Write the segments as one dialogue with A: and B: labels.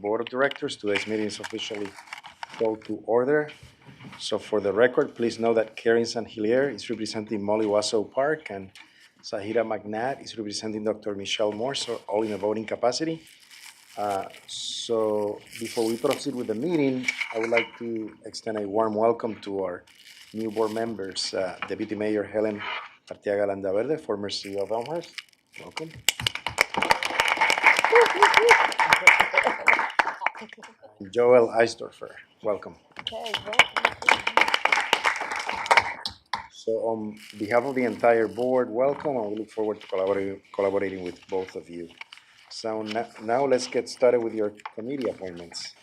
A: Board of Directors. Today's meeting is officially called to order. So for the record, please know that Karen St-Hilaire is representing Molly Wasso Park and Zahira McNatt is representing Dr. Michelle Morse, so all in a voting capacity. So before we proceed with the meeting, I would like to extend a warm welcome to our new board members, Deputy Mayor Helen Arteaga Landaverde, former CEO of Elmhurst. Welcome. Joel Eisdorfer, welcome. So on behalf of the entire board, welcome, and we look forward to collaborating with both of you. So now let's get started with your committee appointments.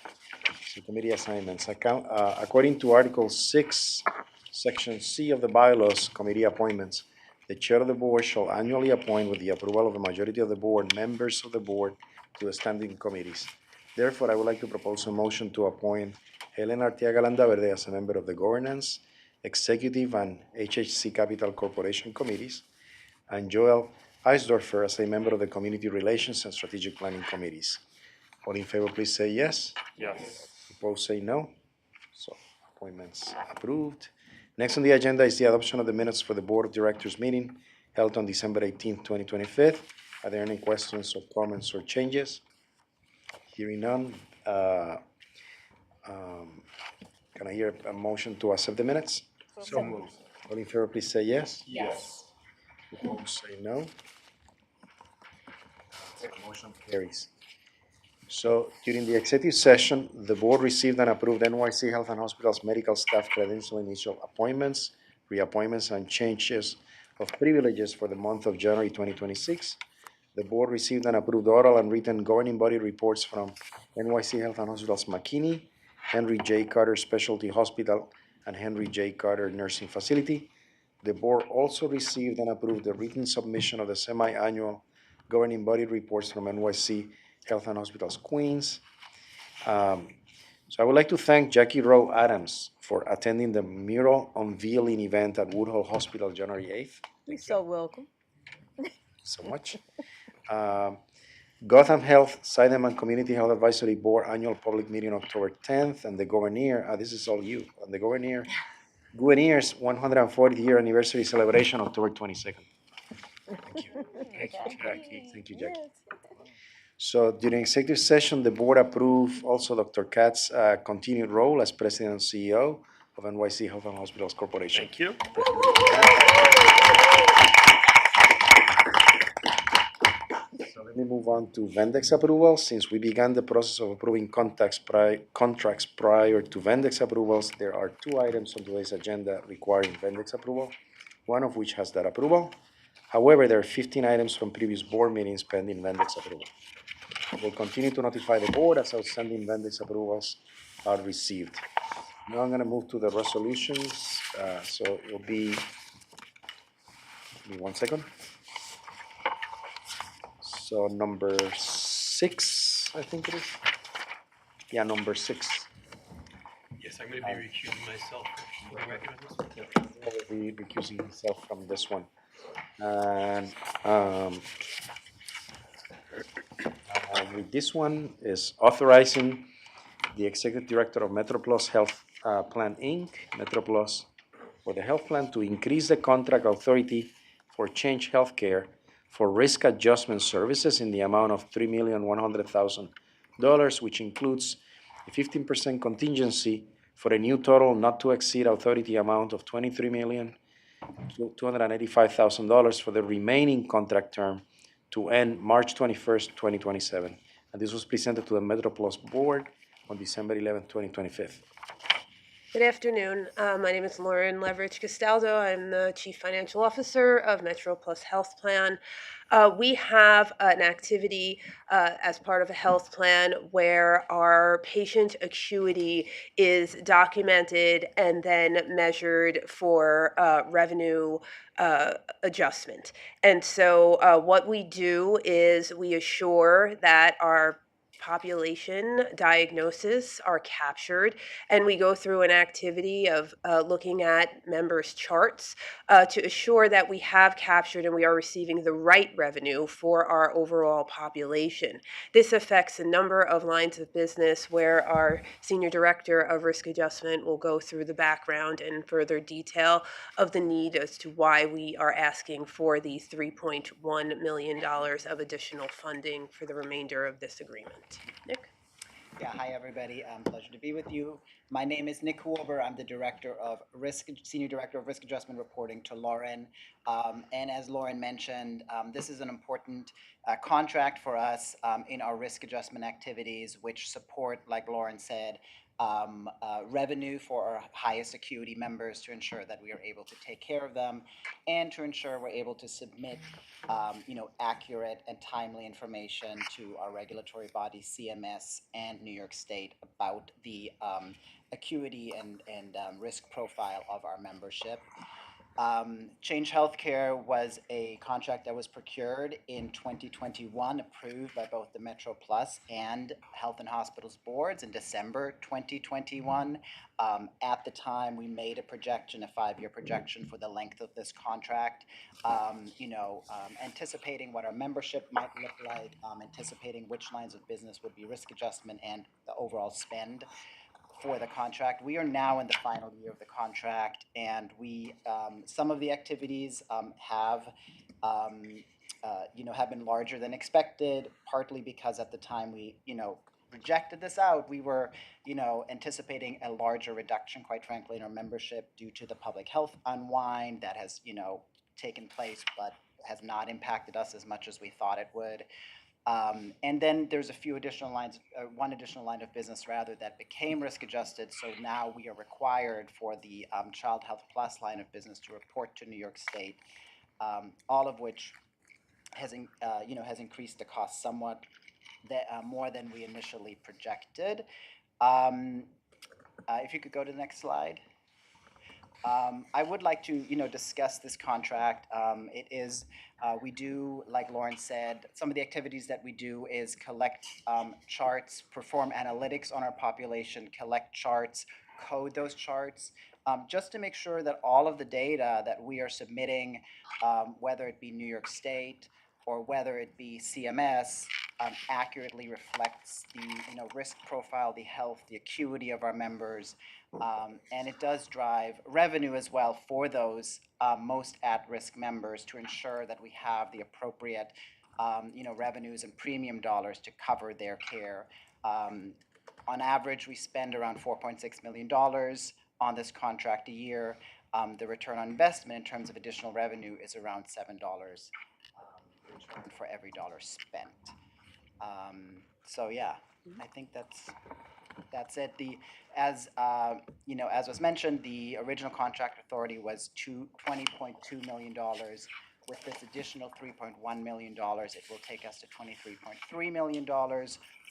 A: So committee assignments. According to Article 6, Section C of the bylaws, committee appointments, the chair of the board shall annually appoint, with the approval of a majority of the board, members of the board to the standing committees. Therefore, I would like to propose a motion to appoint Helen Arteaga Landaverde as a member of the Governance, Executive, and HHC Capital Corporation committees, and Joel Eisdorfer as a member of the Community Relations and Strategic Planning committees. All in favor, please say yes.
B: Yes.
A: Opposed, say no. So appointments approved. Next on the agenda is the adoption of the minutes for the Board of Directors meeting held on December 18th, 2025. Are there any questions or comments or changes? Hearing none, can I hear a motion to accept the minutes?
B: So moved.
A: All in favor, please say yes.
B: Yes.
A: Opposed, say no. The motion carries. So during the executive session, the board received and approved NYC Health and Hospitals medical staff credential initial appointments, reappointments, and changes of privileges for the month of January 2026. The board received and approved oral and written governing body reports from NYC Health and Hospitals McKinney, Henry J. Carter Specialty Hospital, and Henry J. Carter Nursing Facility. The board also received and approved the written submission of the semi-annual governing body reports from NYC Health and Hospitals Queens. So I would like to thank Jackie Rowe Adams for attending the mural unveiling event at Woodhull Hospital January 8th.
C: You're so welcome.
A: So much. Gotham Health, Sideman Community Health Advisory Board Annual Public Meeting October 10th, and the Governier, this is all you, and the Gouvernier's 140th year anniversary celebration October 22nd. Thank you.
B: Thank you, Jackie.
A: Thank you, Jackie. So during executive session, the board approved also Dr. Katz's continued role as president and CEO of NYC Health and Hospitals Corporation.
B: Thank you.
A: So let me move on to Vendex approval. Since we began the process of approving contracts prior to Vendex approvals, there are 2 items on today's agenda requiring Vendex approval, one of which has that approval. However, there are 15 items from previous board meetings pending Vendex approval. We'll continue to notify the board as outstanding Vendex approvals are received. Now I'm going to move to the resolutions. So it will be, give me 1 second. So number 6, I think it is. Yeah, number 6.
B: Yes, I'm going to be recusing myself from the record on this one.
A: I will be recusing myself from this one. And with this one is authorizing the executive director of MetroPlus Health Plan Inc., MetroPlus, for the health plan to increase the contract authority for Change Healthcare for risk adjustment services in the amount of $3,100,000, which includes a 15% contingency for a new total not to exceed authority amount of $23,285,000 for the remaining contract term to end March 21st, 2027. And this was presented to the MetroPlus board on December 11, 2025.
C: Good afternoon. My name is Lauren Leverage Castaldo. I'm the Chief Financial Officer of MetroPlus Health Plan. We have an activity as part of a health plan where our patient acuity is documented and then measured for revenue adjustment. And so what we do is we assure that our population diagnosis are captured, and we go through an activity of looking at members' charts to assure that we have captured and we are receiving the right revenue for our overall population. This affects a number of lines of business where our Senior Director of Risk Adjustment will go through the background and further detail of the need as to why we are asking for the $3.1 million of additional funding for the remainder of this agreement. Nick?
D: Yeah, hi everybody. Pleasure to be with you. My name is Nick Huober. I'm the Senior Director of Risk Adjustment Reporting to Lauren. And as Lauren mentioned, this is an important contract for us in our risk adjustment activities, which support, like Lauren said, revenue for our highest acuity members to ensure that we are able to take care of them and to ensure we're able to submit accurate and timely information to our regulatory body, CMS, and New York State about the acuity and risk profile of our membership. Change Healthcare was a contract that was procured in 2021, approved by both the Metro Plus and Health and Hospitals boards in December 2021. At the time, we made a projection, a 5-year projection for the length of this contract, anticipating what our membership might look like, anticipating which lines of business would be risk adjustment and the overall spend for the contract. We are now in the final year of the contract, and we some of the activities have been larger than expected, partly because at the time we projected this out, we were anticipating a larger reduction, quite frankly, in our membership due to the public health unwind that has taken place, but has not impacted us as much as we thought it would. And then there's one additional line of business rather that became risk adjusted. So now we are required for the Child Health Plus line of business to report to New York State, all of which has increased the cost somewhat more than we initially projected. If you could go to the next slide. I would like to, discuss this contract. We do, like Lauren said, some of the activities that we do is collect charts, perform analytics on our population, collect charts, code those charts, just to make sure that all of the data that we are submitting, whether it be New York State or whether it be CMS, accurately reflects the risk profile, the health, the acuity of our members, and it does drive revenue as well for those most at-risk members to ensure that we have the appropriate revenues and premium dollars to cover their care. On average, we spend around $4.6 million on this contract a year. The return on investment in terms of additional revenue is around $7 for every dollar spent. So yeah, I think that's it. As was mentioned, the original contract authority was $20.2 million. With this additional $3.1 million, it will take us to $23.3 million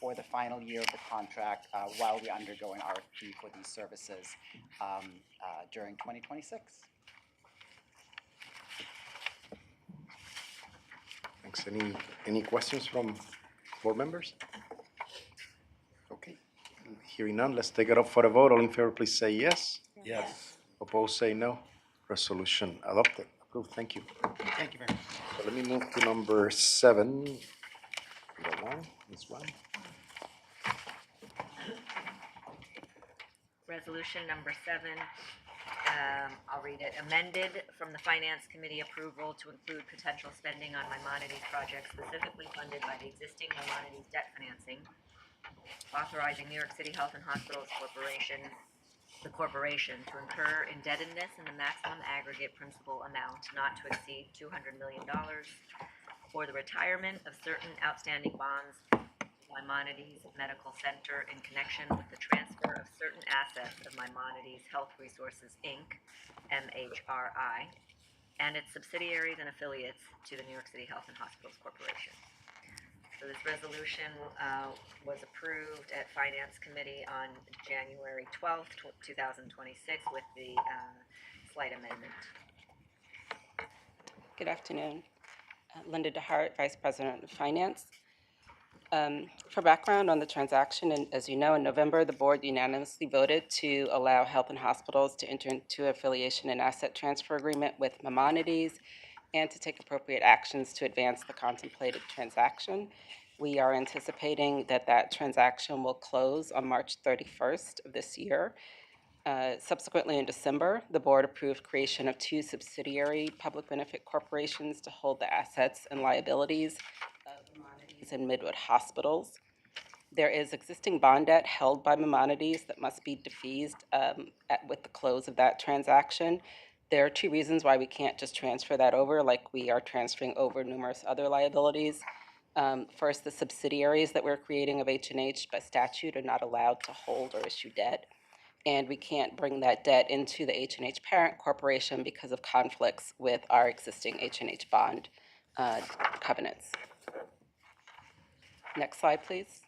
D: for the final year of the contract while we undergo an RFP for these services during 2026.
A: Thanks. Any questions from board members? Okay. Hearing none, let's take it up for a vote. All in favor, please say yes.
B: Yes.
A: Opposed, say no. Resolution adopted. Approved. Thank you.
D: Thank you very much.
A: So let me move to number 7. This one.
E: Resolution number 7, I'll read it. Amended from the Finance Committee approval to include potential spending on Maimonides projects specifically funded by the existing Maimonides debt financing, authorizing New York City Health and Hospitals Corporation, the corporation, to incur indebtedness in the maximum aggregate principal amount not to exceed $200 million for the retirement of certain outstanding bonds Maimonides Medical Center in connection with the transfer of certain assets of Maimonides Health Resources, Inc., MHRI, and its subsidiaries and affiliates to the New York City Health and Hospitals Corporation. So this resolution was approved at Finance Committee on January 12th, 2026 with the slight amendment.
F: Good afternoon. Linda DeHart, Vice President of Finance. For background on the transaction, and as you know, in November, the board unanimously voted to allow health and hospitals to enter into affiliation and asset transfer agreement with Maimonides and to take appropriate actions to advance the contemplated transaction. We are anticipating that that transaction will close on March 31st of this year. Subsequently, in December, the board approved creation of two subsidiary public benefit corporations to hold the assets and liabilities of Maimonides and Midwood hospitals. There is existing bond debt held by Maimonides that must be defeased with the close of that transaction. There are two reasons why we can't just transfer that over like we are transferring over numerous other liabilities. First, the subsidiaries that we're creating of H&H by statute are not allowed to hold or issue debt. And we can't bring that debt into the H&H parent corporation because of conflicts with our existing H&H bond covenants. Next slide, please.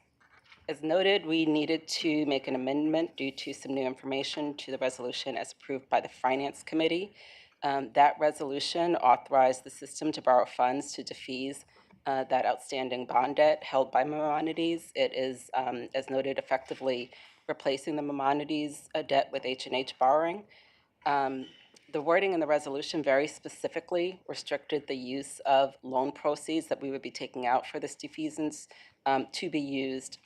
F: As noted, we needed to make an amendment due to some new information to the resolution as approved by the Finance Committee. That resolution authorized the system to borrow funds to defease that outstanding bond debt held by Maimonides. It is, as noted, effectively replacing the Maimonides debt with H&H borrowing. The wording in the resolution very specifically restricted the use of loan proceeds that we would be taking out for this defeasance to be used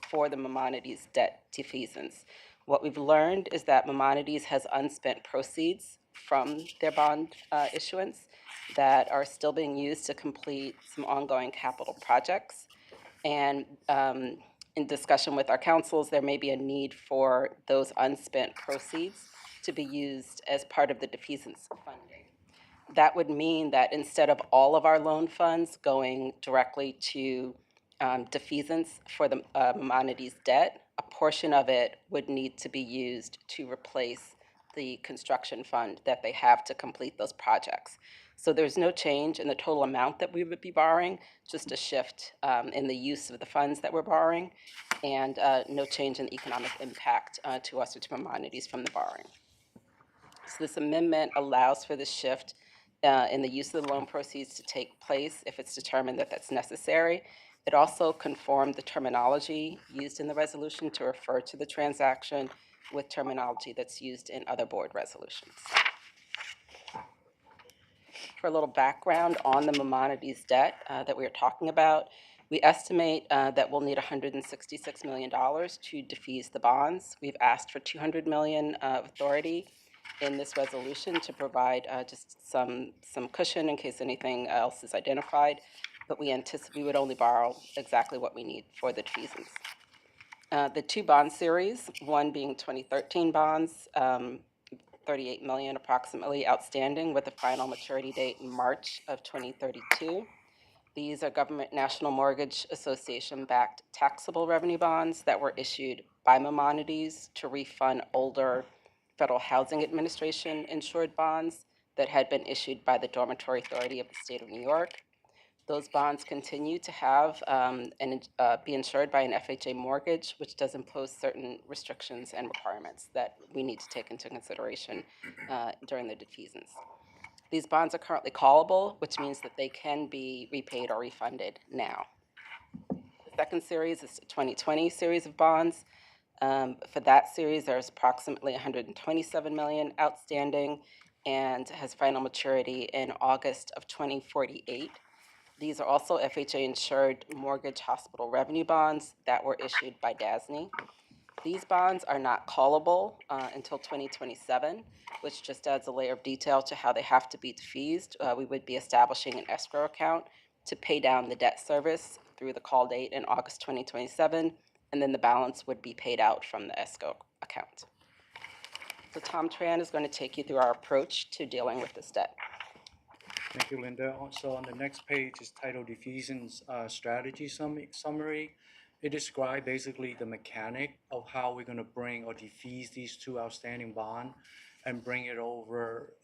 F: for the Maimonides debt defeasance. What we've learned is that Maimonides has unspent proceeds from their bond issuance that are still being used to complete some ongoing capital projects. And in discussion with our councils, there may be a need for those unspent proceeds to be used as part of the defeasance funding. That would mean that instead of all of our loan funds going directly to defeasance for the Maimonides debt, a portion of it would need to be used to replace the construction fund that they have to complete those projects. So there's no change in the total amount that we would be borrowing, just a shift in the use of the funds that we're borrowing, and no change in the economic impact to us or to Maimonides from the borrowing. So this amendment allows for the shift in the use of the loan proceeds to take place if it's determined that that's necessary. It also conformed the terminology used in the resolution to refer to the transaction with terminology that's used in other board resolutions. For a little background on the Maimonides debt that we are talking about, we estimate that we'll need $166 million to defease the bonds. We've asked for $200 million of authority in this resolution to provide just some cushion in case anything else is identified, but we anticipate we would only borrow exactly what we need for the defeasance. The two bond series, one being 2013 bonds, 38 million approximately outstanding with a final maturity date in March of 2032. These are Government National Mortgage Association-backed taxable revenue bonds that were issued by Maimonides to refund older Federal Housing Administration insured bonds that had been issued by the Dormitory Authority of the State of New York. Those bonds continue to have be insured by an FHA mortgage, which does impose certain restrictions and requirements that we need to take into consideration during the defeasance. These bonds are currently callable, which means that they can be repaid or refunded now. The second series is the 2020 series of bonds. For that series, there's approximately 127 million outstanding and has final maturity in August of 2048. These are also FHA-insured mortgage hospital revenue bonds that were issued by DASNY. These bonds are not callable until 2027, which just adds a layer of detail to how they have to be defeased. We would be establishing an escrow account to pay down the debt service through the call date in August 2027, and then the balance would be paid out from the escrow account. So Tom Tran is going to take you through our approach to dealing with this debt.
G: Thank you, Linda. So on the next page is titled Defeasance Strategy Summary. It describes basically the mechanic of how we're going to bring or defease these two outstanding bonds and bring it over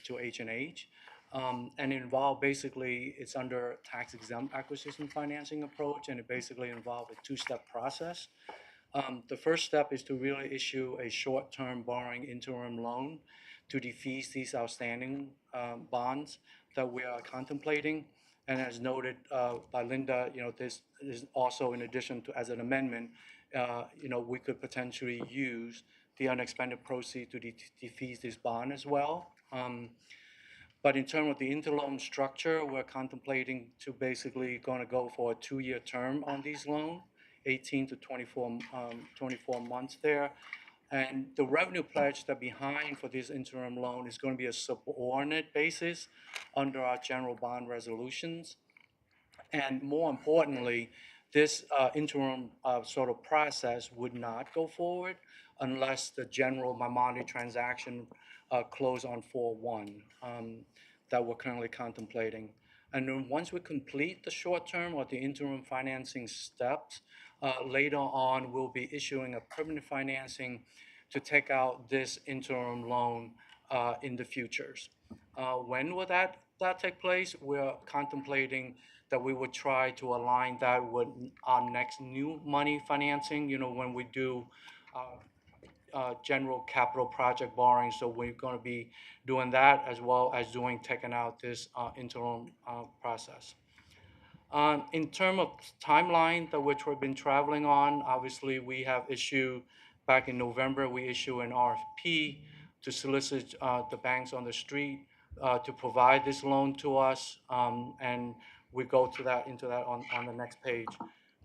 G: to H&H. And it involved basically, it's under tax-exempt acquisition financing approach, and it basically involved a two-step process. The first step is to really issue a short-term borrowing interim loan to defease these outstanding bonds that we are contemplating. And as noted by Linda, this is also in addition to, as an amendment, we could potentially use the unexpended proceeds to defease this bond as well. But in terms of the interloan structure, we're contemplating to basically going to go for a 2-year term on these loans, 18 to 24 months there. And the revenue pledge that behind for this interim loan is going to be a subordinate basis under our general bond resolutions. And more importantly, this interim sort of process would not go forward unless the general Maimonides transaction close on 4/1 that we're currently contemplating. And then once we complete the short-term or the interim financing steps, later on, we'll be issuing a permanent financing to take out this interim loan in the futures. When will that take place? We're contemplating that we would try to align that with our next new money financing, when we do general capital project borrowing. So we're going to be doing that as well as taking out this interim process. In terms of timeline that which we've been traveling on, obviously we have issued, back in November, we issued an RFP to solicit the banks on the street to provide this loan to us, and we go into that on the next page.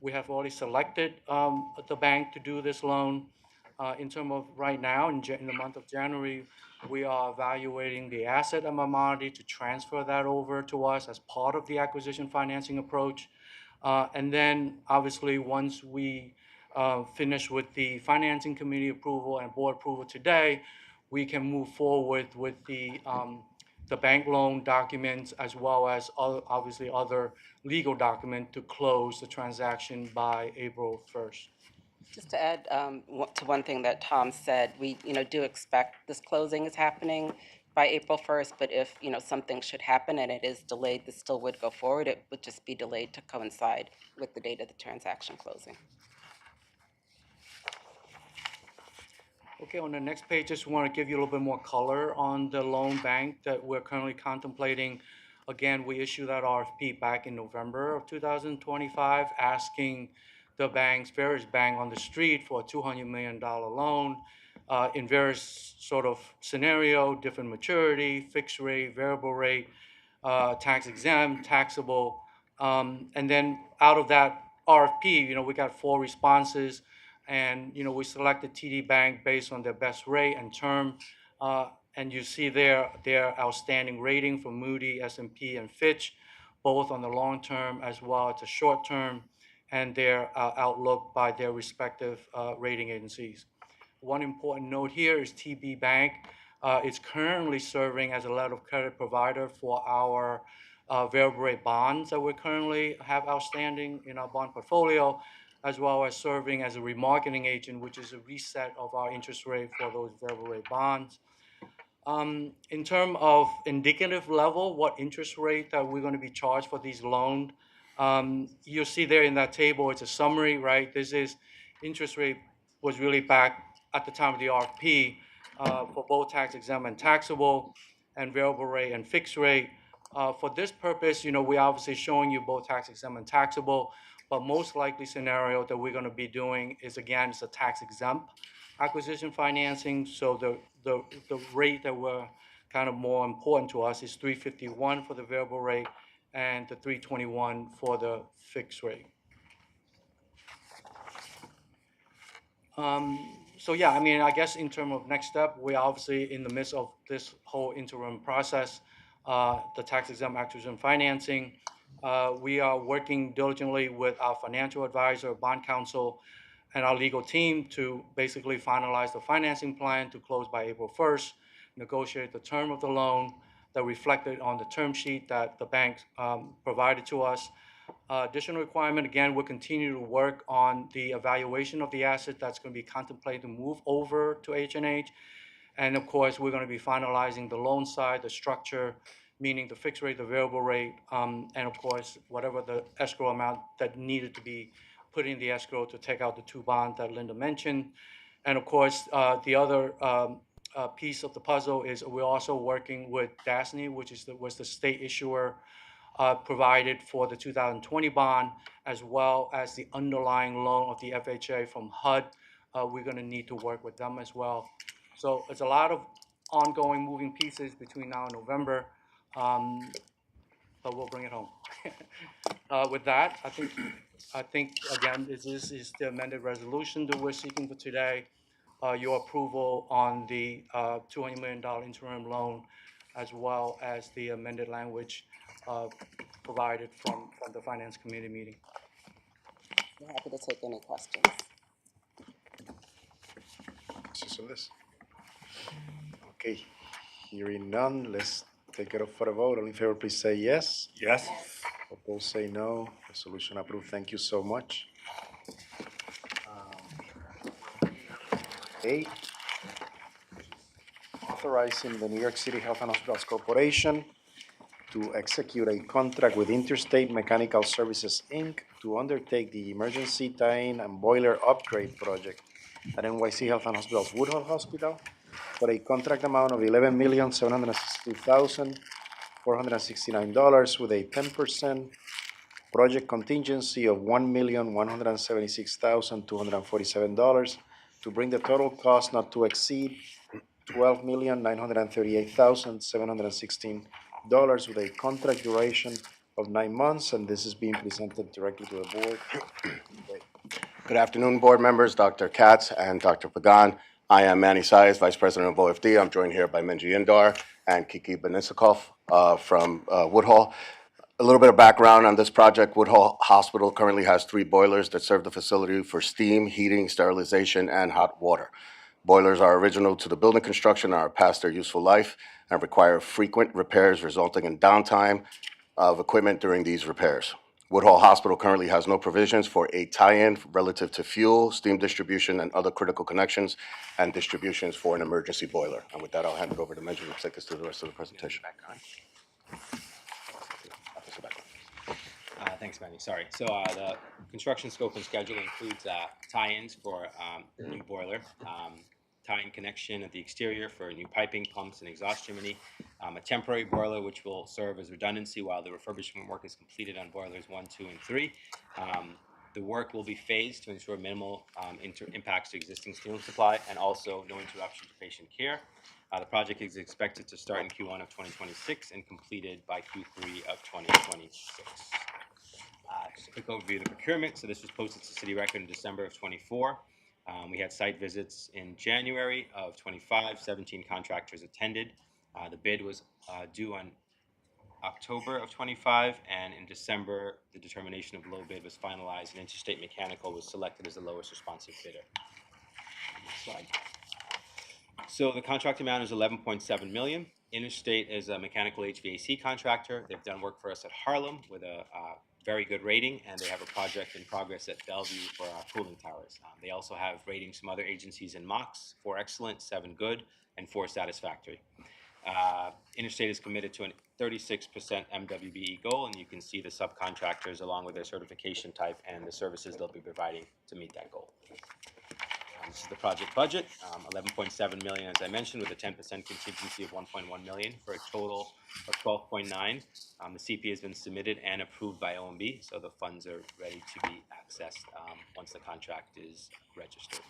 G: We have already selected the bank to do this loan. In terms of right now, in the month of January, we are evaluating the asset of Maimonides to transfer that over to us as part of the acquisition financing approach. And then, obviously, once we finish with the financing committee approval and board approval today, we can move forward with the bank loan documents as well as obviously other legal documents to close the transaction by April 1st.
F: Just to add to one thing that Tom said, we do expect this closing is happening by April 1st, but if something should happen and it is delayed, this still would go forward. It would just be delayed to coincide with the date of the transaction closing.
G: Okay, on the next page, just want to give you a little bit more color on the loan bank that we're currently contemplating. Again, we issued that RFP back in November of 2025, asking the various banks on the street for a $200 million loan in various sort of scenario, different maturity, fixed rate, variable rate, tax exempt, taxable. And then out of that RFP, we got 4 responses. And, we selected TD Bank based on their best rate and term. And you see their outstanding rating from Moody, S&P, and Fitch, both on the long term as well as the short term, and their outlook by their respective rating agencies. One important note here is TD Bank is currently serving as a letter of credit provider for our variable rate bonds that we currently have outstanding in our bond portfolio, as well as serving as a remarketing agent, which is a reset of our interest rate for those variable rate bonds. In terms of indicative level, what interest rate that we're going to be charged for these loans, you'll see there in that table, it's a summary, right? This is interest rate was really back at the time of the RFP for both tax exempt and taxable, and variable rate and fixed rate. For this purpose, we're obviously showing you both tax exempt and taxable. But most likely scenario that we're going to be doing is, again, it's a tax exempt acquisition financing. So the rate that we're kind of more important to us is 351 for the variable rate and the 321 for the fixed rate. So yeah, I guess in terms of next step, we're obviously in the midst of this whole interim process, the tax exempt acquisition financing. We are working diligently with our financial advisor, bond counsel, and our legal team to basically finalize the financing plan to close by April 1st, negotiate the term of the loan that reflected on the term sheet that the bank provided to us. Additional requirement, again, we'll continue to work on the evaluation of the asset that's going to be contemplated to move over to H&H. And of course, we're going to be finalizing the loan side, the structure, meaning the fixed rate, the variable rate, and of course, whatever the escrow amount that needed to be put in the escrow to take out the 2 bonds that Linda mentioned. And of course, the other piece of the puzzle is we're also working with DASNY, which was the state issuer provided for the 2020 bond, as well as the underlying loan of the FHA from HUD. We're going to need to work with them as well. So it's a lot of ongoing moving pieces between now and November, but we'll bring it home. With that, I think again, this is the amended resolution that we're seeking for today. Your approval on the $200 million interim loan, as well as the amended language provided from the Finance Committee meeting.
F: We're happy to take any questions.
A: Mr. Solis? Okay, hearing none, let's take it up for a vote. All in favor, please say yes.
H: Yes.
A: Opposed, say no. Resolution approved. Thank you so much. 8, authorizing the New York City Health and Hospitals Corporation to execute a contract with Interstate Mechanical Services, Inc. to undertake the emergency tie-in and boiler upgrade project at NYC Health and Hospitals Woodhull Hospital for a contract amount of $11,762,469 with a 10% project contingency of $1,176,247 to bring the total cost not to exceed $12,938,716 with a contract duration of 9 months, and this is being presented directly to the board.
I: Good afternoon, board members, Dr. Katz and Dr. Pagan. I am Manny Saez, Vice President of OFD. I'm joined here by Minji Indar and Kiki Benisikoff from Woodhull. A little bit of background on this project. Woodhull Hospital currently has 3 boilers that serve the facility for steam, heating, sterilization, and hot water. Boilers are original to the building construction and are past their useful life and require frequent repairs, resulting in downtime of equipment during these repairs. Woodhull Hospital currently has no provisions for a tie-in relative to fuel, steam distribution, and other critical connections and distributions for an emergency boiler. And with that, I'll hand it over to Benjamin to take us through the rest of the presentation.
J: Thanks, Manny. Sorry. So the construction scope and schedule includes tie-ins for the new boiler, tie-in connection at the exterior for new piping, pumps, and exhaust chimney, a temporary boiler which will serve as redundancy while the refurbishment work is completed on boilers 1, 2, and 3. The work will be phased to ensure minimal impacts to existing steam supply and also no interruption to patient care. The project is expected to start in Q1 of 2026 and completed by Q3 of 2026. Just a quick overview of the procurement. So this was posted to City Record in December of 24. We had site visits in January of 25. 17 contractors attended. The bid was due on October of 25, and in December, the determination of low bid was finalized, and Interstate Mechanical was selected as the lowest responsive bidder. Next slide. So the contract amount is $11.7 million. Interstate is a mechanical HVAC contractor. They've done work for us at Harlem with a very good rating, and they have a project in progress at Bellevue for our cooling towers. They also have ratings from other agencies in MOX, 4 excellent, 7 good, and 4 satisfactory. Interstate is committed to a 36% MWBE goal, and you can see the subcontractors along with their certification type and the services they'll be providing to meet that goal. This is the project budget, $11.7 million, as I mentioned, with a 10% contingency of $1.1 million for a total of $12.9 million. The CP has been submitted and approved by OMB, so the funds are ready to be accessed once the contract is registered.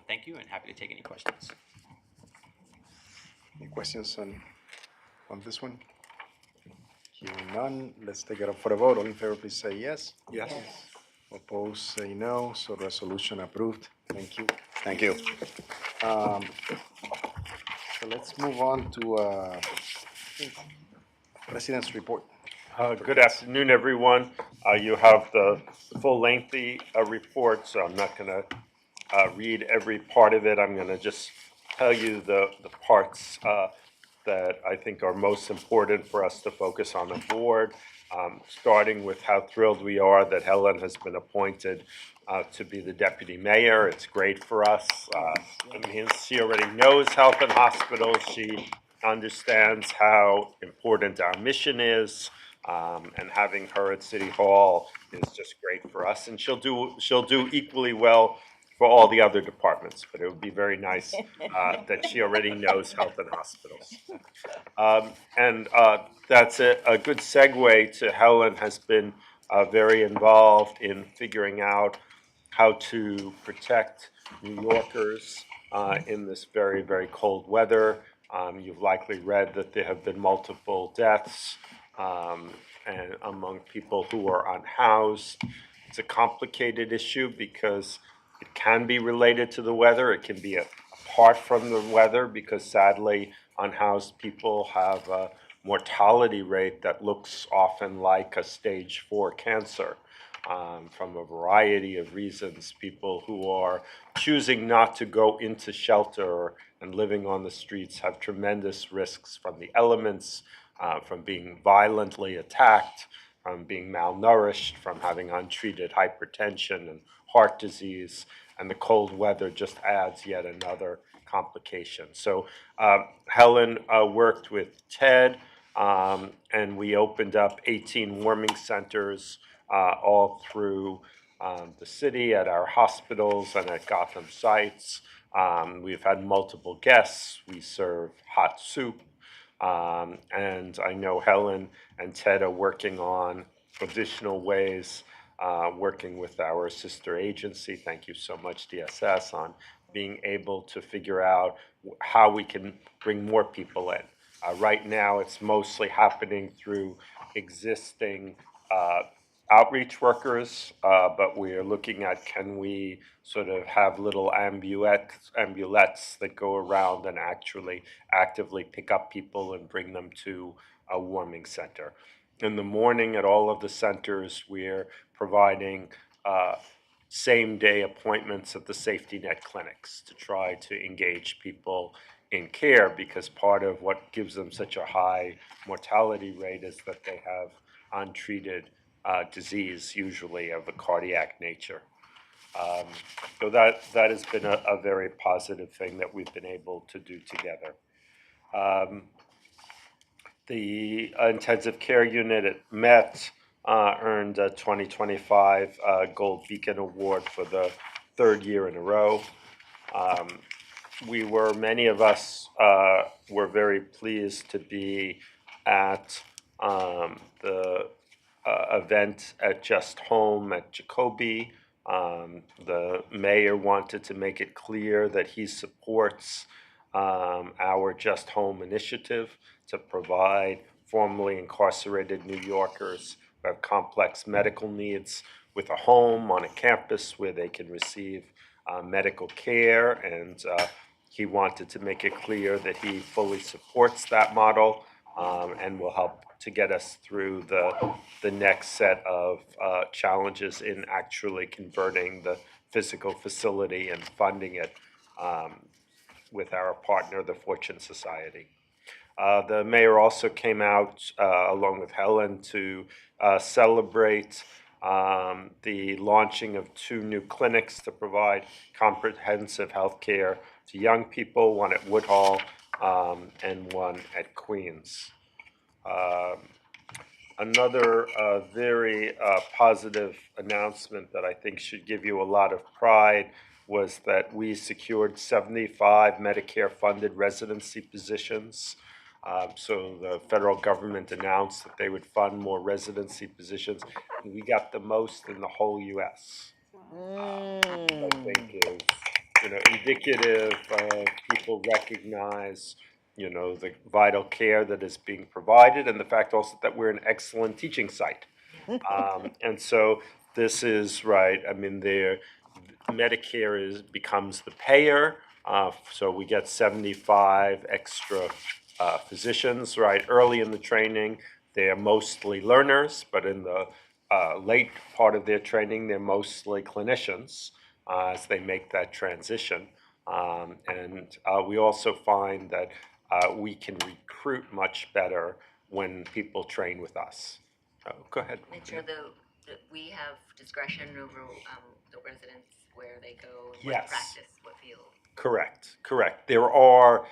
J: Thank you, and happy to take any questions.
A: Any questions on this one? Hearing none, let's take it up for a vote. All in favor, please say yes.
H: Yes.
A: Opposed, say no. So resolution approved. Thank you.
I: Thank you.
A: So let's move on to President's report.
H: Good afternoon, everyone. You have the full lengthy report, so I'm not going to read every part of it. I'm going to just tell you the parts that I think are most important for us to focus on the board, starting with how thrilled we are that Helen has been appointed to be the deputy mayor. It's great for us. She already knows health and hospitals. She understands how important our mission is, and having her at City Hall is just great for us. And she'll do equally well for all the other departments, but it would be very nice that she already knows health and hospitals. And that's a good segue to Helen has been very involved in figuring out how to protect New Yorkers in this very, very cold weather. You've likely read that there have been multiple deaths and among people who are unhoused. It's a complicated issue because it can be related to the weather. It can be apart from the weather because sadly, unhoused people have a mortality rate that looks often like a stage 4 cancer. From a variety of reasons, people who are choosing not to go into shelter and living on the streets have tremendous risks from the elements, from being violently attacked, from being malnourished, from having untreated hypertension and heart disease, and the cold weather just adds yet another complication. So Helen worked with TED, and we opened up 18 warming centers all through the city, at our hospitals and at Gotham sites. We've had multiple guests. We serve hot soup. And I know Helen and Ted are working on additional ways, working with our sister agency, thank you so much, DSS, on being able to figure out how we can bring more people in. Right now, it's mostly happening through existing outreach workers, but we're looking at, can we sort of have little ambulettes that go around and actually actively pick up people and bring them to a warming center. In the morning at all of the centers, we're providing same-day appointments at the safety net clinics to try to engage people in care, because part of what gives them such a high mortality rate is that they have untreated disease, usually of a cardiac nature. So that has been a very positive thing that we've been able to do together. The intensive care unit at Met earned a 2025 Gold Beacon Award for the third year in a row. Many of us were very pleased to be at the event at Just Home at Jacoby. The mayor wanted to make it clear that he supports our Just Home initiative to provide formerly incarcerated New Yorkers who have complex medical needs with a home on a campus where they can receive medical care. And he wanted to make it clear that he fully supports that model and will help to get us through the next set of challenges in actually converting the physical facility and funding it with our partner, the Fortune Society. The mayor also came out, along with Helen, to celebrate the launching of 2 new clinics to provide comprehensive health care to young people, one at Woodhall and one at Queens. Another very positive announcement that I think should give you a lot of pride was that we secured 75 Medicare-funded residency positions. So the federal government announced that they would fund more residency positions, and we got the most in the whole U.S. I think is, indicative of people recognize, the vital care that is being provided, and the fact also that we're an excellent teaching site. And so this is right. I mean, Medicare becomes the payer, so we get 75 extra physicians right early in the training. They are mostly learners, but in the late part of their training, they're mostly clinicians as they make that transition. And we also find that we can recruit much better when people train with us. Go ahead.
E: Make sure that we have discretion over the residents, where they go, what
H: Yes.
E: practice, what field.
H: Correct. There are,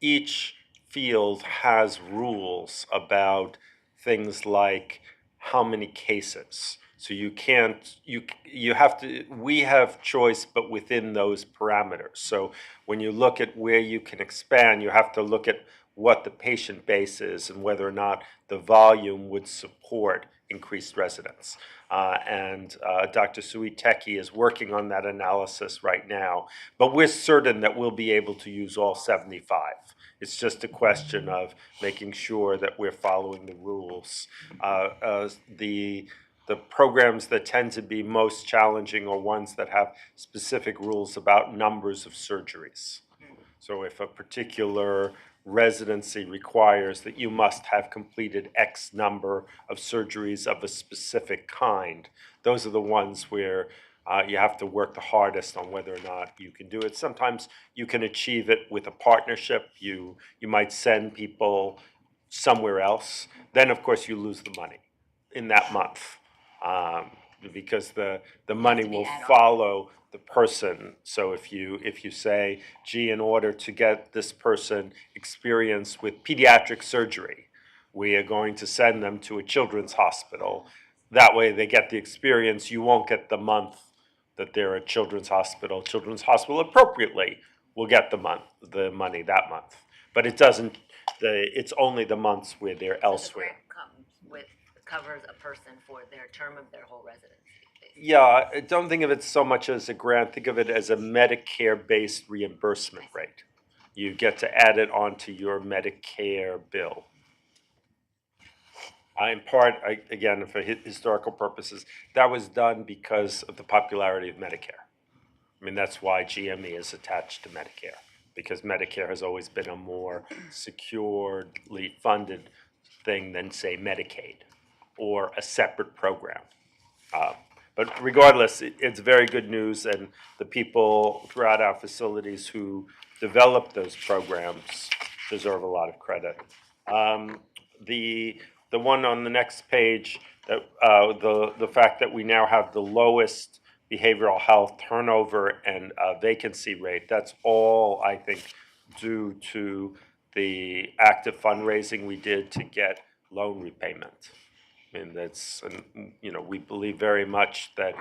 H: each field has rules about things like how many cases. So you can't, you have to, we have choice, but within those parameters. So when you look at where you can expand, you have to look at what the patient base is and whether or not the volume would support increased residents. And Dr. Sui Teki is working on that analysis right now, but we're certain that we'll be able to use all 75. It's just a question of making sure that we're following the rules. The programs that tend to be most challenging are ones that have specific rules about numbers of surgeries. So if a particular residency requires that you must have completed X number of surgeries of a specific kind, those are the ones where you have to work the hardest on whether or not you can do it. Sometimes you can achieve it with a partnership. You might send people somewhere else. Then, of course, you lose the money in that month. Because the money
E: to be
H: will
E: add-on.
H: follow the person. So if you say, gee, in order to get this person experience with pediatric surgery, we are going to send them to a children's hospital. That way they get the experience. You won't get the month that they're at children's hospital. Children's hospital appropriately will get the money that month. But it doesn't, it's only the months where they're
E: So
H: elsewhere.
E: the grant comes with, covers a person for their term of their whole residency, basically.
H: Yeah, I don't think of it so much as a grant, think of it as a Medicare-based reimbursement rate. You get to add it onto your Medicare bill. In part, again, for historical purposes, that was done because of the popularity of Medicare. I mean, that's why GME is attached to Medicare, because Medicare has always been a more securely funded thing than, say, Medicaid or a separate program. But regardless, it's very good news, and the people throughout our facilities who developed those programs deserve a lot of credit. The one on the next page, the fact that we now have the lowest behavioral health turnover and vacancy rate, that's all, I think, due to the active fundraising we did to get loan repayment. And that's, we believe very much that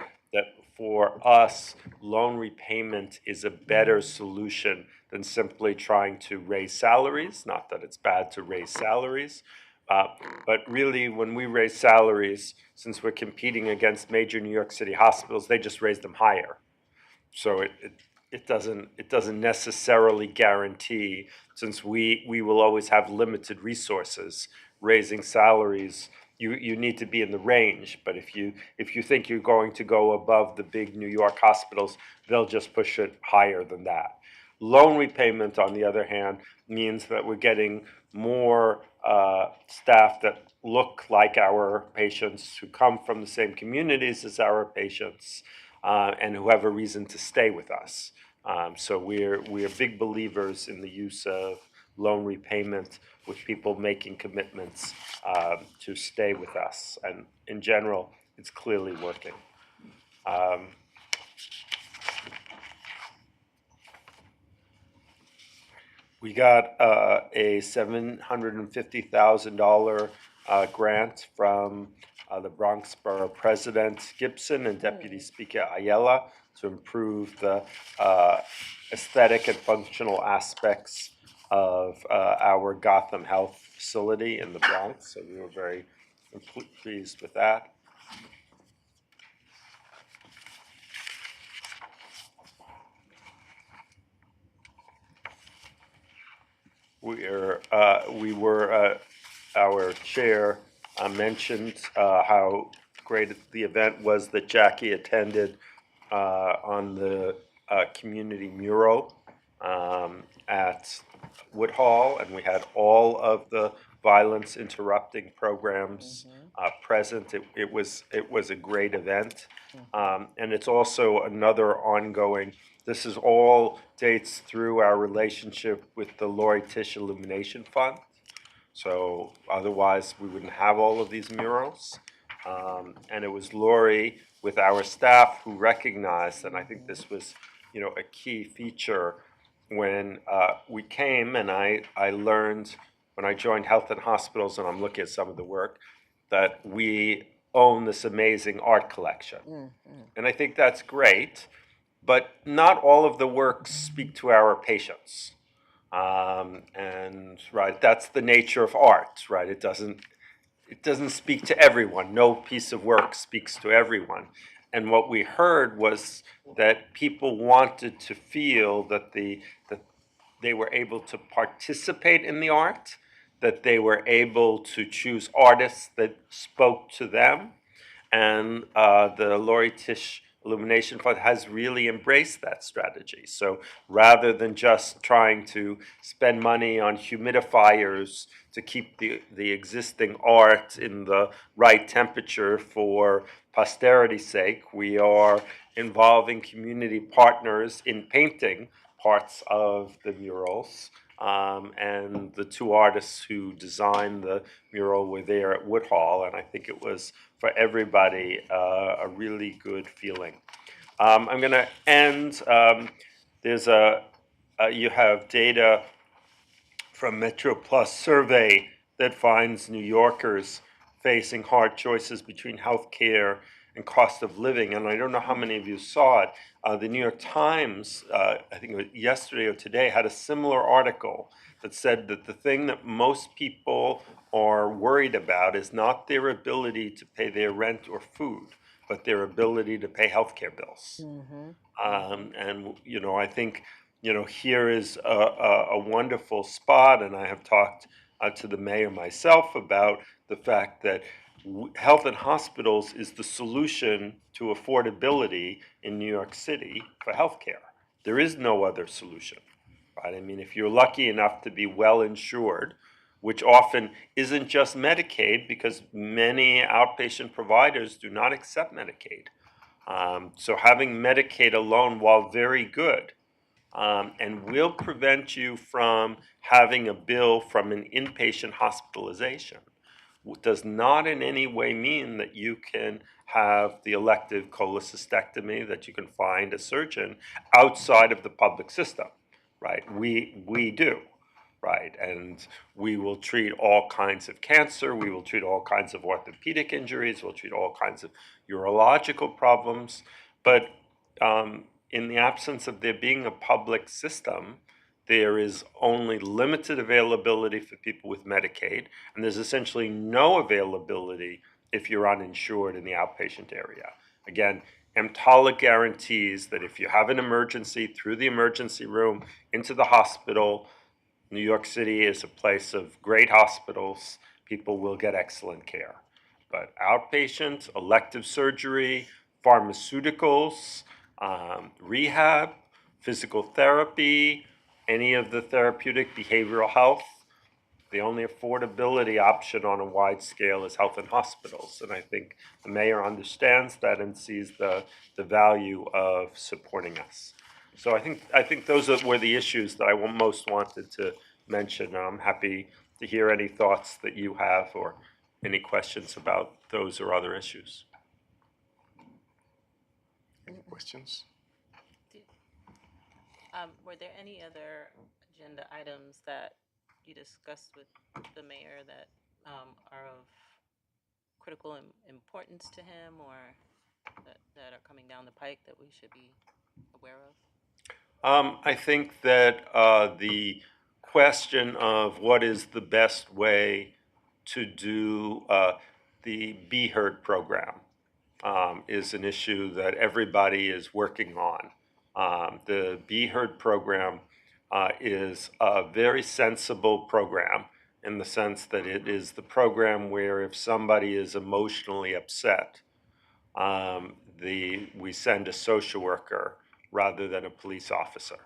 H: for us, loan repayment is a better solution than simply trying to raise salaries. Not that it's bad to raise salaries, but really when we raise salaries, since we're competing against major New York City hospitals, they just raise them higher. So it doesn't necessarily guarantee, since we will always have limited resources, raising salaries. You need to be in the range, but if you think you're going to go above the big New York hospitals, they'll just push it higher than that. Loan repayment, on the other hand, means that we're getting more staff that look like our patients, who come from the same communities as our patients, and who have a reason to stay with us. So we're big believers in the use of loan repayment, with people making commitments to stay with us. And in general, it's clearly working. We got a $750,000 grant from the Bronx Borough President Gibson and Deputy Speaker Ayala to improve the aesthetic and functional aspects of our Gotham Health facility in the Bronx. So we were very pleased with that. Our chair mentioned how great the event was that Jackie attended on the community mural at Woodhall, and we had all of the violence interrupting programs present. It was a great event, and it's also another ongoing. This is all dates through our relationship with the Lori Tisch Illumination Fund. So otherwise, we wouldn't have all of these murals. And it was Lori with our staff who recognized, and I think this was, a key feature when we came, and I learned when I joined Health and Hospitals, and I'm looking at some of the work, that we own this amazing art collection. And I think that's great, but not all of the works speak to our patients. And right, that's the nature of art, right? It doesn't speak to everyone. No piece of work speaks to everyone. And what we heard was that people wanted to feel that they were able to participate in the art, that they were able to choose artists that spoke to them. And the Lori Tisch Illumination Fund has really embraced that strategy. So rather than just trying to spend money on humidifiers to keep the existing art in the right temperature for posterity's sake, we are involving community partners in painting parts of the murals. And the two artists who designed the mural were there at Woodhall, and I think it was, for everybody, a really good feeling. I'm going to end. There's you have data from Metro Plus survey that finds New Yorkers facing hard choices between health care and cost of living. And I don't know how many of you saw it. The New York Times, I think it was yesterday or today, had a similar article that said that the thing that most people are worried about is not their ability to pay their rent or food, but their ability to pay healthcare bills. And, you know, I think, you know, here is a wonderful spot, and I have talked to the mayor myself about the fact that health and hospitals is the solution to affordability in New York City for healthcare. There is no other solution, right? I mean, if you're lucky enough to be well insured, which often isn't just Medicaid, because many outpatient providers do not accept Medicaid. So having Medicaid alone, while very good, and will prevent you from having a bill from an inpatient hospitalization, does not in any way mean that you can have the elective cholecystectomy, that you can find a surgeon outside of the public system, right? We do, right? And we will treat all kinds of cancer, we will treat all kinds of orthopedic injuries, we'll treat all kinds of urological problems, but in the absence of there being a public system, there is only limited availability for people with Medicaid, and there's essentially no availability if you're uninsured in the outpatient area. Again, EMTALA guarantees that if you have an emergency through the emergency room into the hospital, New York City is a place of great hospitals, people will get excellent care. But outpatient, elective surgery, pharmaceuticals, rehab, physical therapy, any of the therapeutic behavioral health, the only affordability option on a wide scale is health and hospitals. And I think the mayor understands that and sees the value of supporting us. So I think those were the issues that I most wanted to mention. I'm happy to hear any thoughts that you have or any questions about those or other issues.
A: Any questions?
K: Were there any other agenda items that you discussed with the mayor that are of critical importance to him, or that are coming down the pike that we should be aware of?
H: I think that the question of what is the best way to do the Be Heard program is an issue that everybody is working on. The Be Heard program is a very sensible program in the sense that it is the program where if somebody is emotionally upset, we send a social worker rather than a police officer.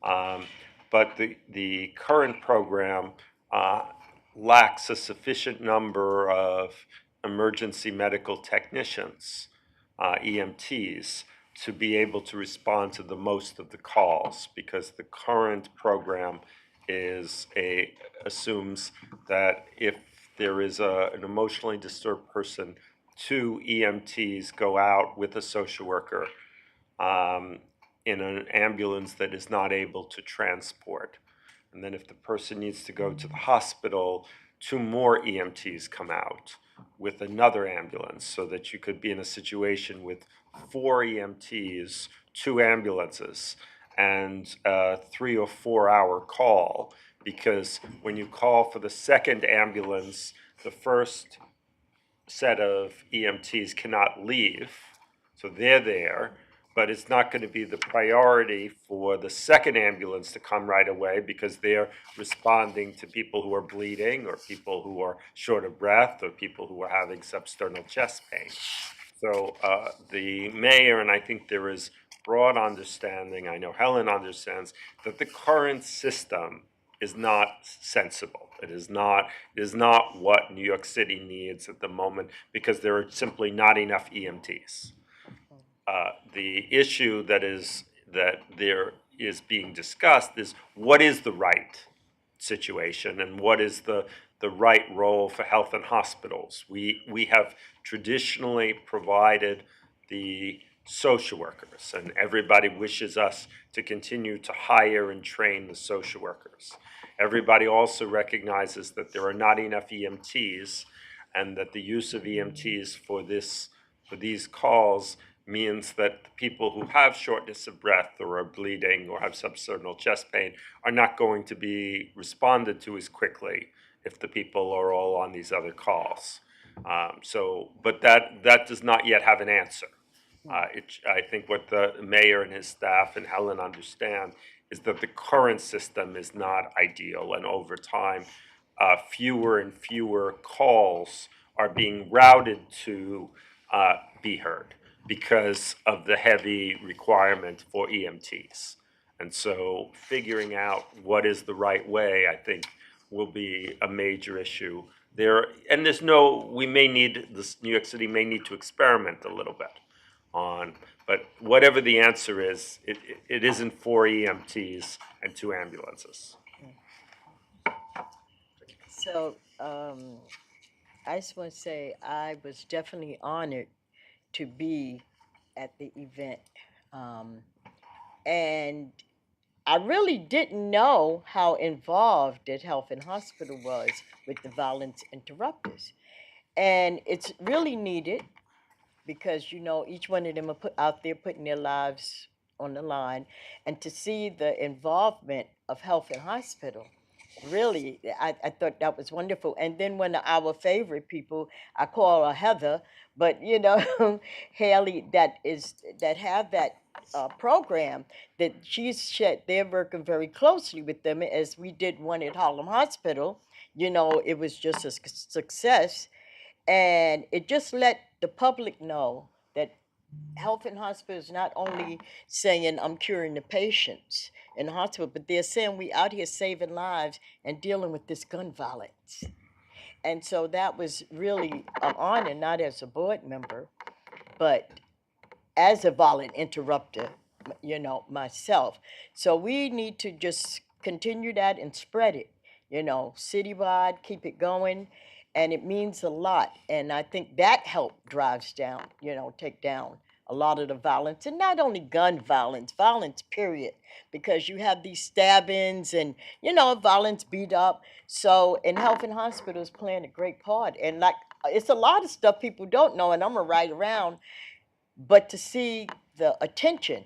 H: But the current program lacks a sufficient number of emergency medical technicians, EMTs, to be able to respond to the most of the calls, because the current program assumes that if there is an emotionally disturbed person, 2 EMTs go out with a social worker in an ambulance that is not able to transport. And then if the person needs to go to the hospital, 2 more EMTs come out with another ambulance so that you could be in a situation with 4 EMTs, 2 ambulances, and a 3 or 4 hour call. Because when you call for the second ambulance, the first set of EMTs cannot leave, so they're there, but it's not going to be the priority for the second ambulance to come right away because they're responding to people who are bleeding or people who are short of breath or people who are having substernal chest pain. So the mayor, and I think there is broad understanding, I know Helen understands, that the current system is not sensible. It is not what New York City needs at the moment because there are simply not enough EMTs. The issue that there is being discussed is what is the right situation and what is the right role for health and hospitals. We have traditionally provided the social workers, and everybody wishes us to continue to hire and train the social workers. Everybody also recognizes that there are not enough EMTs and that the use of EMTs for these calls means that people who have shortness of breath or are bleeding or have substernal chest pain are not going to be responded to as quickly if the people are all on these other calls. But that does not yet have an answer. I think what the mayor and his staff and Helen understand is that the current system is not ideal, and over time, fewer and fewer calls are being routed to be heard because of the heavy requirement for EMTs. And so figuring out what is the right way, I think, will be a major issue there. And New York City may need to experiment a little bit on, but whatever the answer is, it isn't 4 EMTs and 2 ambulances.
L: So, I just want to say I was definitely honored to be at the event. And I really didn't know how involved that Health and Hospital was with the violence interrupters. And it's really needed because, each one of them are out there putting their lives on the line. And to see the involvement of Health and Hospital, really, I thought that was wonderful. And then one of our favorite people, I call her Heather, but Haley, that have that program, that they're working very closely with them as we did one at Harlem Hospital. It was just a success, and it just let the public know that Health and Hospital is not only saying I'm curing the patients in the hospital, but they're saying we out here saving lives and dealing with this gun violence. And so that was really an honor, not as a board member, but as a violent interrupter, myself. So we need to just continue that and spread it, citywide, keep it going. And it means a lot. And I think that help drives down, take down a lot of the violence. And not only gun violence, period. Because you have these stabbings and, violence beat up. So, and Health and Hospital is playing a great part. And it's a lot of stuff people don't know, and I'm going to write around. But to see the attention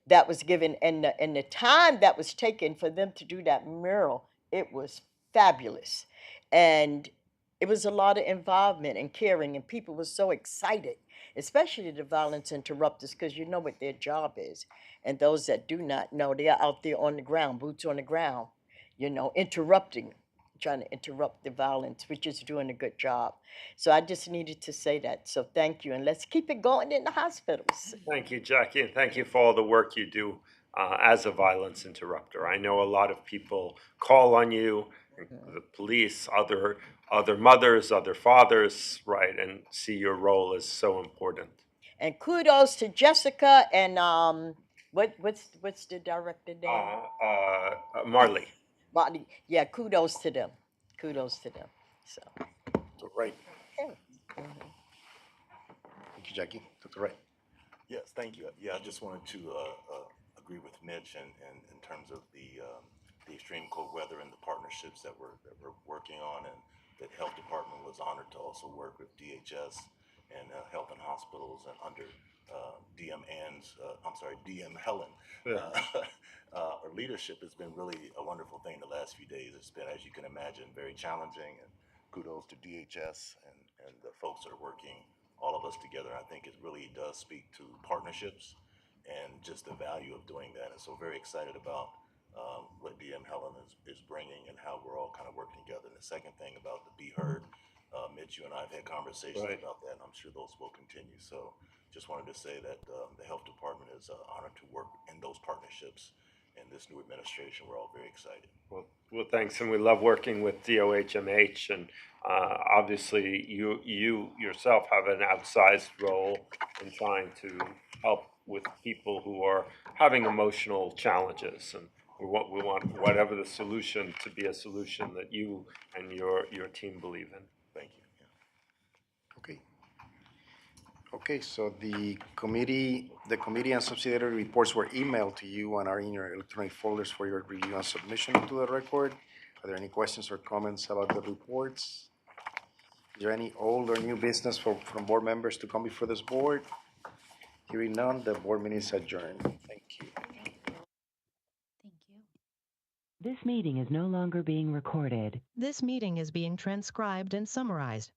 L: that was given and the time that was taken for them to do that mural, it was fabulous. And it was a lot of involvement and caring, and people were so excited, especially the violence interrupters, because you know what their job is. And those that do not know, they are out there on the ground, boots on the ground, trying to interrupt the violence, which is doing a good job. So I just needed to say that. So thank you, and let's keep it going in the hospitals.
H: Thank you, Jackie, and thank you for all the work you do as a violence interrupter. I know a lot of people call on you, the police, other mothers, other fathers, right, and see your role as so important.
L: And kudos to Jessica and what's the director name?
H: Marley.
L: Marley. Yeah, kudos to them. So.
A: Right.
L: Okay.
A: Thank you, Jackie. Dr. Wright.
M: Yes, thank you. Yeah, I just wanted to agree with Mitch in terms of the the extreme cold weather and the partnerships that we're working on, and the health department was honored to also work with DHS and Health and Hospitals, and under DM Helen.
H: Yeah.
M: Her leadership has been really a wonderful thing the last few days. It's been, as you can imagine, very challenging, and kudos to DHS and the folks that are working, all of us together. I think it really does speak to partnerships and just the value of doing that. And so very excited about what DM Helen is bringing and how we're all kind of working together. And the second thing about the Be Heard, Mitch, you and I have had conversations
H: Right.
M: about that, and I'm sure those will continue. So just wanted to say that the health department is honored to work in those partnerships. And this new administration, we're all very excited.
H: Well, thanks, and we love working with DOHMH, and obviously you yourself have an outsized role in trying to help with people who are having emotional challenges, and we want whatever the solution to be a solution that you and your team believe in.
M: Thank you. Yeah.
A: Okay. Okay, so the committee and subsidiary reports were emailed to you and are in your electronic folders for your review and submission to the record. Are there any questions or comments about the reports? Is there any old or new business from board members to come before this board? Hearing none, the board meeting is adjourned. Thank you.
N: This meeting is no longer being recorded.
O: This meeting is being transcribed and summarized.